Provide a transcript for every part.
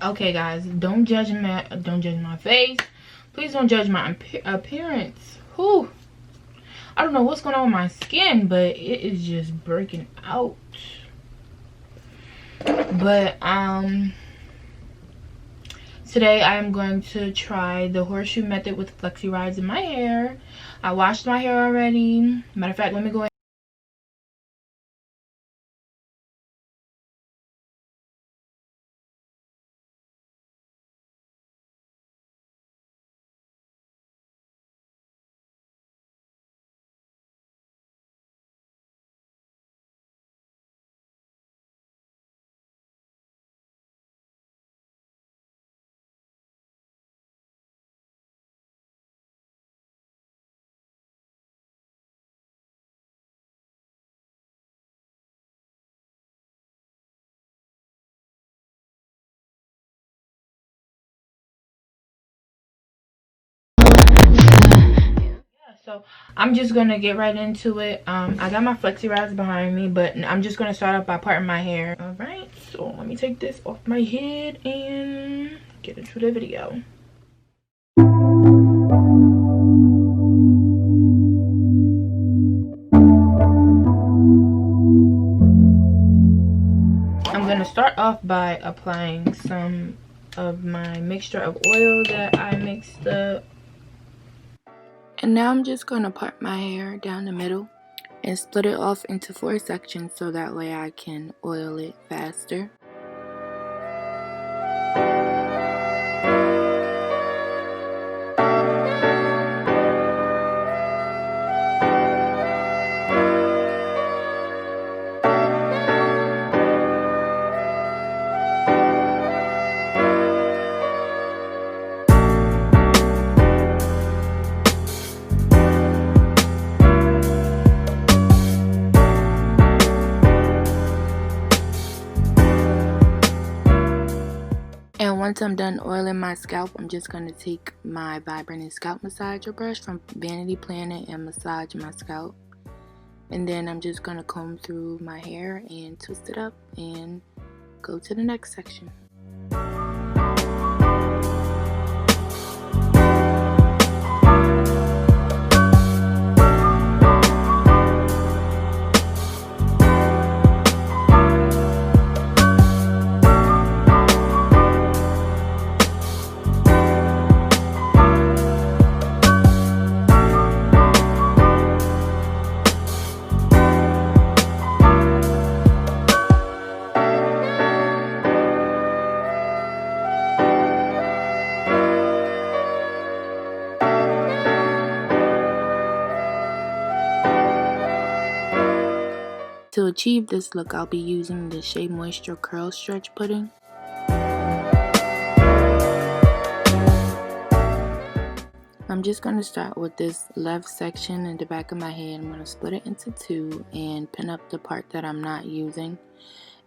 Okay, guys, don't judge my face. Please don't judge my appearance. Whew. I don't know what's going on with my skin, but it is just breaking out. But today I am going to try the horseshoe method with flexi rods in my hair. I washed my hair already. Matter of fact, let me go ahead. So I'm just gonna get right into it. I got my flexi rods behind me, but I'm just gonna start off by parting my hair. All right, so let me take this off my head and get into the video. I'm gonna start off by applying some of my mixture of oil that I mixed up. And now I'm just going to part my hair down the middle and split it off into 4 sections so that way I can oil it faster. And once I'm done oiling my scalp, I'm just going to take my vibrating scalp massager brush from Vanity Planet and massage my scalp. And then I'm just going to comb through my hair and twist it up and go to the next section. To achieve this look, I'll be using the Shea Moisture Curl Stretch Pudding. I'm just going to start with this left section in the back of my head. I'm going to split it into 2 and pin up the part that I'm not using.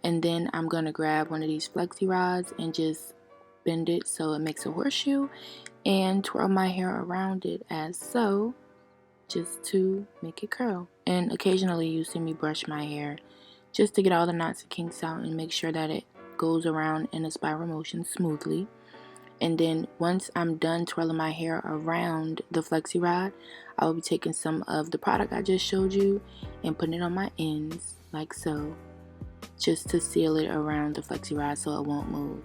And then I'm going to grab one of these flexi rods and just bend it so it makes a horseshoe and twirl my hair around it as so, just to make it curl. And occasionally you see me brush my hair just to get all the knots and kinks out and make sure that it goes around in a spiral motion smoothly. And then once I'm done twirling my hair around the flexi rod, I will be taking some of the product I just showed you and putting it on my ends like so, just to seal it around the flexi rod so it won't move.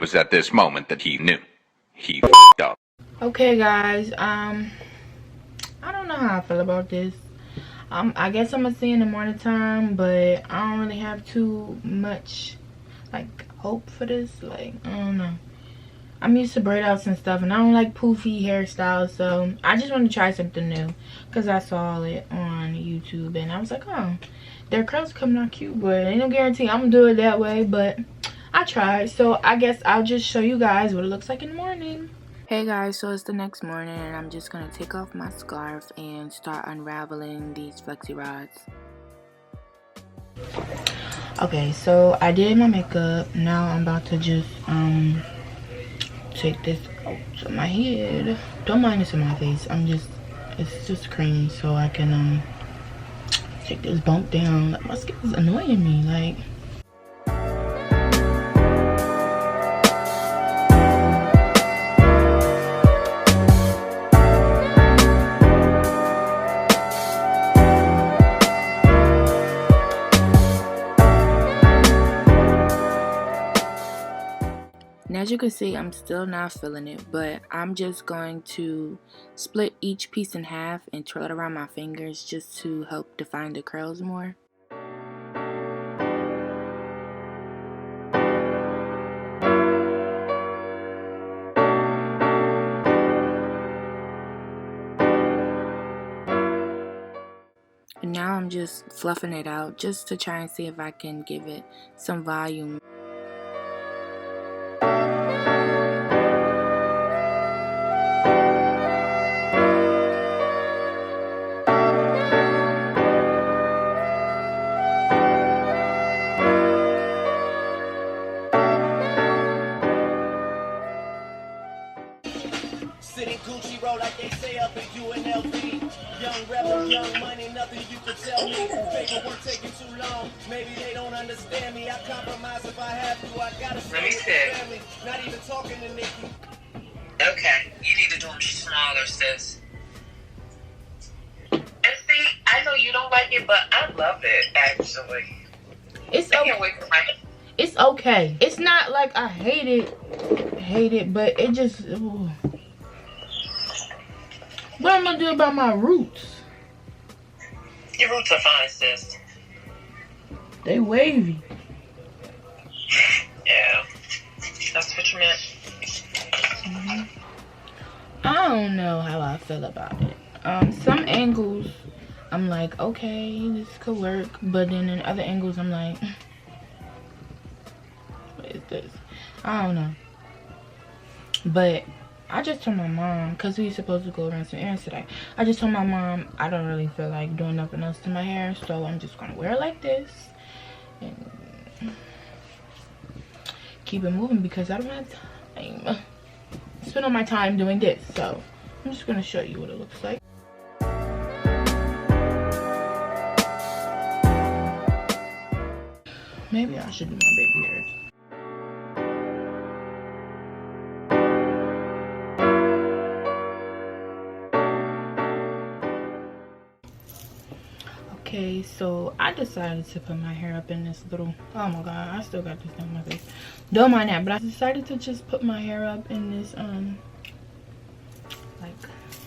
was at this moment that he knew. He f***ed up. Okay, guys, I don't know how I feel about this. I guess I'm gonna see in the morning time, but I don't really have too much like hope for this. Like, I don't know. I'm used to braid outs and stuff, and I don't like poofy hairstyles, so I just want to try something new because I saw it on YouTube and I was like, oh, their curls coming out cute, but ain't no guarantee I'm gonna do it that way. But I tried, so I guess I'll just show you guys what it looks like in the morning. Hey guys, so it's the next morning and I'm just gonna take off my scarf and start unraveling these flexi rods. Okay, so I did my makeup. Now I'm about to just take this out of my head. Don't mind this in my face. It's just cream so I can take this bump down. Like, my skin is annoying me, like. And as you can see, I'm still not feeling it, but I'm just going to split each piece in half and twirl it around my fingers just to help define the curls more. And now I'm just fluffing it out just to try and see if I can give it some volume. Sitting Gucci roll like they say up in UNLV. Young rebel, young money, nothing you could tell me. Paperwork taking too long. Maybe they don't understand me. I compromise if I have to. I gotta stay with the family. Not even talking to Nikki. Okay, you need to do them smaller, sis. And see, I know you don't like it, but I love it actually. It's I okay. can't wait for my. It's okay. It's not like I hate it, but it just. Ooh. What am I gonna do about my roots? Your roots are fine, sis. They wavy. Yeah, that's what you meant. I don't know how I feel about it. Some angles, I'm like, okay, this could work. But then in other angles, I'm like, what is this? I don't know. But I just told my mom, because we supposed to go around some errands today. I just told my mom I don't really feel like doing nothing else to my hair. So I'm just going to wear it like this. And keep it moving because I don't have time. Spend all my time doing this. So I'm just going to show you what it looks like. Maybe I should do my baby hairs. Okay, so I decided to put my hair up in this little, oh my god, I still got this thing on my face. Don't mind that, but I decided to just put my hair up in this, like,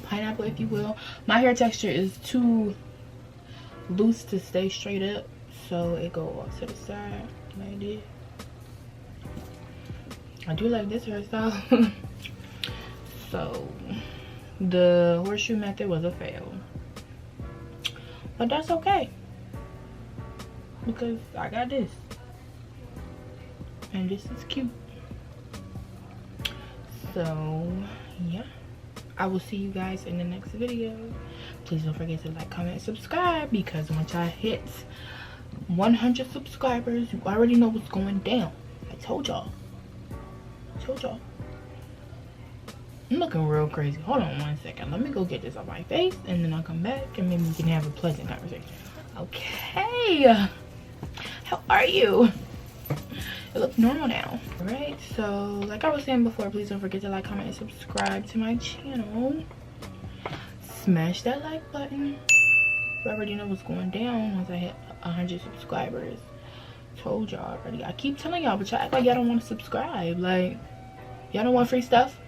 pineapple, if you will. My hair texture is too loose to stay straight up, so it go off to the side, like this. I do like this hairstyle. So, the horseshoe method was a fail. But that's okay, because I got this, and this is cute. So yeah, I will see you guys in the next video. Please don't forget to like, comment, subscribe, because once I hit 100 subscribers, you already know what's going down. I told y'all. I'm looking real crazy. Hold on one second. Let me go get this off my face, and then I'll come back, and maybe we can have a pleasant conversation. Okay. How are you? It looks normal now. Alright, so like I was saying before, please don't forget to like, comment, and subscribe to my channel. Smash that like button. You already know what's going down once I hit 100 subscribers. Told y'all already. I keep telling y'all, but y'all act like y'all don't want to subscribe. Like, Y'all don't want free stuff?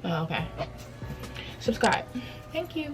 Oh, okay. Subscribe. Thank you.